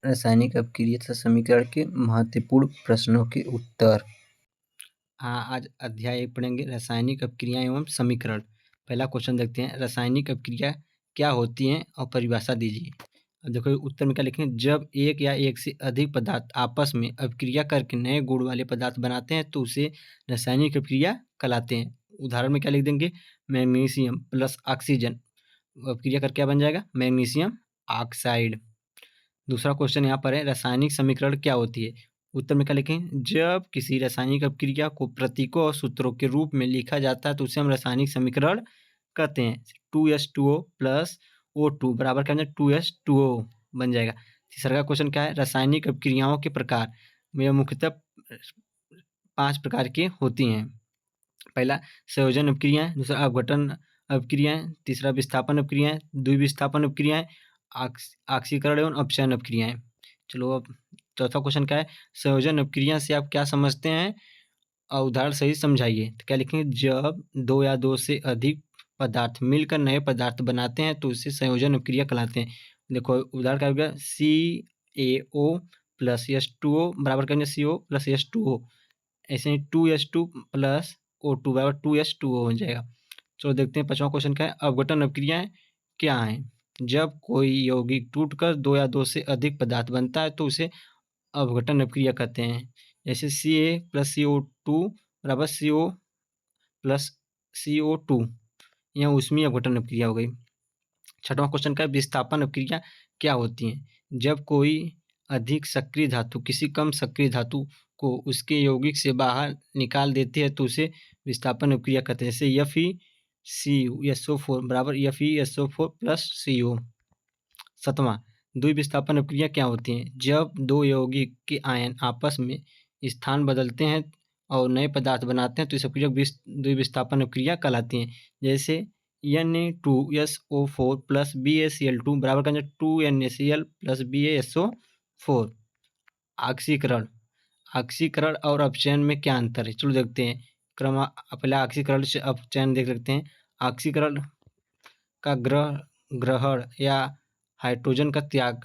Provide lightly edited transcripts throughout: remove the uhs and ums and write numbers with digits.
रासायनिक अपक्रिया तथा समीकरण के महत्वपूर्ण प्रश्नों के उत्तर। आज अध्याय 1 पढ़ेंगे रासायनिक अपक्रिया एवं समीकरण। पहला क्वेश्चन देखते हैं, रासायनिक अपक्रिया क्या होती हैं और परिभाषा दीजिए। अब देखो उत्तर में क्या लिखें, जब एक या एक से अधिक पदार्थ आपस में अपक्रिया करके नए गुण वाले पदार्थ बनाते हैं तो उसे रासायनिक अपक्रिया कहलाते हैं। उदाहरण में क्या लिख देंगे, मैग्नीशियम प्लस ऑक्सीजन अपक्रिया करके क्या बन जाएगा, मैग्नीशियम ऑक्साइड। दूसरा क्वेश्चन यहाँ पर है, रासायनिक समीकरण क्या होती है। उत्तर में क्या लिखें, जब किसी रासायनिक अपक्रिया को प्रतीकों और सूत्रों के रूप में लिखा जाता है तो उसे हम रासायनिक समीकरण कहते हैं। 2H2O प्लस O2 बराबर क्या बन जाएगा, 2H2O बन जाएगा। तीसरा क्वेश्चन क्या है, रासायनिक अपक्रियाओं के प्रकार में मुख्यतः 5 प्रकार की होती हैं। पहला संयोजन अपक्रियाएं, दूसरा अपघटन अपक्रियाएं, तीसरा विस्थापन अपक्रियाएं, द्विविस्थापन अपक्रियाएं, ऑक्सीकरण एवं अपचयन अपक्रियाएं। चलो अब चौथा क्वेश्चन क्या है, संयोजन अपक्रिया से आप क्या समझते हैं और उदाहरण सही समझाइए। तो क्या लिखेंगे, जब दो या दो से अधिक पदार्थ मिलकर नए पदार्थ बनाते हैं तो उसे संयोजन अपक्रिया कहलाते हैं। देखो उदाहरण क्या होगा, CaO प्लस H2O बराबर क्या CO प्लस H2O, ऐसे ही 2H2 प्लस O2 बराबर 2H2O हो जाएगा। चलो देखते हैं पांचवा क्वेश्चन क्या है, अपघटन अपक्रियाएं क्या हैं। जब कोई यौगिक टूटकर दो या दो से अधिक पदार्थ बनता है तो उसे अपघटन अपक्रिया कहते हैं। जैसे Ca प्लस CO2 बराबर CO प्लस CO2, यह ऊष्मीय अपघटन अपक्रिया हो गई। छठवां क्वेश्चन का, विस्थापन अपक्रिया क्या होती है। जब कोई अधिक सक्रिय धातु किसी कम सक्रिय धातु को उसके यौगिक से बाहर निकाल देती है तो उसे विस्थापन अपक्रिया कहते हैं। जैसे FeCuSO4 बराबर FeSO4 प्लस CO। सातवां, द्विविस्थापन अपक्रिया क्या होती है। जब दो यौगिक के आयन आपस में स्थान बदलते हैं और नए पदार्थ बनाते हैं तो इस अपक्रिया द्विविस्थापन अपक्रिया कहलाती हैं। जैसे Na2SO4 प्लस BaCl2 बराबर का 2NaCl प्लस BaSO4। ऑक्सीकरण, ऑक्सीकरण और अपचयन में क्या अंतर है, चलो देखते हैं। क्रम पहले ऑक्सीकरण से अपचयन देख सकते हैं। ऑक्सीकरण का ग्रहण या हाइड्रोजन का त्याग,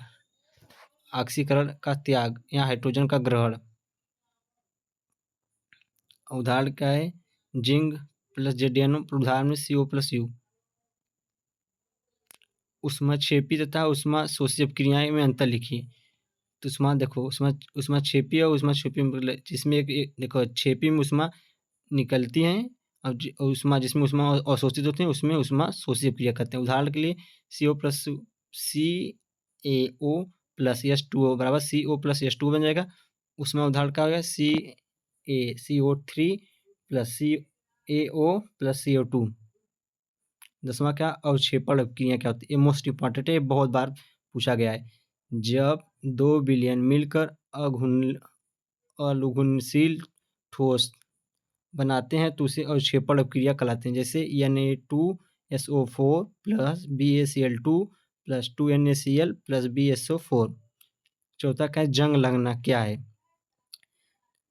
ऑक्सीकरण का त्याग या हाइड्रोजन का ग्रहण। उदाहरण क्या है, जिंक प्लस ZnO, उदाहरण में CO प्लस U। ऊष्माक्षेपी तथा ऊष्माशोषी अपक्रियाएं में अंतर लिखिए। तो ऊष्मा देखो, ऊष्माक्षेपी और ऊष्माशोषी में जिसमें एक देखो क्षेपी में ऊष्मा निकलती है और ऊष्मा जिसमें ऊष्मा अवशोषित होती है उसमें ऊष्माशोषी अपक्रिया कहते हैं। उदाहरण के लिए CO plus CaO plus H2O बराबर CO प्लस H2O बन जाएगा। उसमें उदाहरण क्या हो गया, CaCO3 plus CaO plus CO2। 10वां क्या, अवक्षेपण अपक्रिया क्या होती है। ये मोस्ट इंपॉर्टेंट है, बहुत बार पूछा गया है। जब दो विलयन मिलकर अलुघुलनशील ठोस बनाते हैं तो उसे अवक्षेपण अपक्रिया कहलाते हैं। जैसे Na2SO4 plus BaCl2 plus 2NaCl plus BaSO4। चौथा क्या है, जंग लगना क्या है।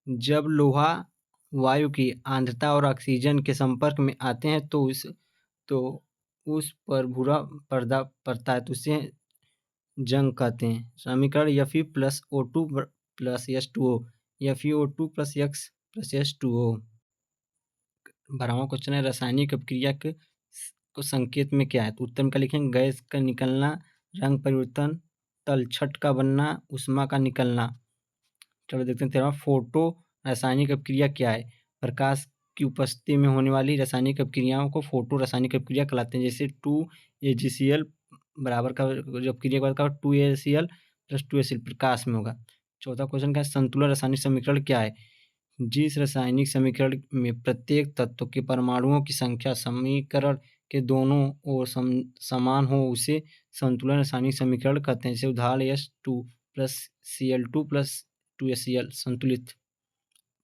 जब लोहा वायु की आर्द्रता और ऑक्सीजन के संपर्क में आते हैं तो उस पर भूरा पर्दा पड़ता है तो उसे जंग कहते हैं। समीकरण Fe plus O2 plus H2O, FeO2 plus X plus H2O। 12वां क्वेश्चन है, रासायनिक अपक्रिया के को संकेत में क्या है। तो उत्तर में क्या लिखेंगे, गैस का निकलना, रंग परिवर्तन, तलछट का बनना, ऊष्मा का निकलना। चलो देखते हैं 13वां, फोटो रासायनिक अपक्रिया क्या है। प्रकाश की उपस्थिति में होने वाली रासायनिक अपक्रियाओं को फोटो रासायनिक अपक्रिया कहलाते हैं। जैसे 2AgCl बराबर का जो अपक्रिया का 2AgCl प्लस 2Acl प्रकाश में होगा। चौथा क्वेश्चन का, संतुलन रासायनिक समीकरण क्या है। जिस रासायनिक समीकरण में प्रत्येक तत्व के परमाणुओं की संख्या समीकरण के दोनों ओर समान हो उसे संतुलन रासायनिक समीकरण कहते हैं। जैसे उदाहरण H2 plus Cl2 plus 2Acl संतुलित।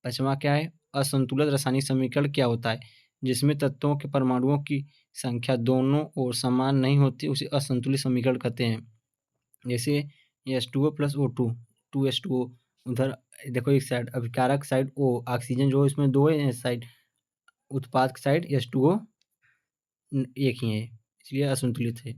पांचवा क्या है, असंतुलित रासायनिक समीकरण क्या होता है। जिसमें तत्वों के परमाणुओं की संख्या दोनों ओर समान नहीं होती उसे असंतुलित समीकरण कहते हैं। जैसे H2O प्लस O2 2H2O। उधर देखो एक साइड अभिकारक साइड O, ऑक्सीजन जो इसमें दो है साइड, उत्पादक साइड H2O एक ही है, इसलिए असंतुलित है।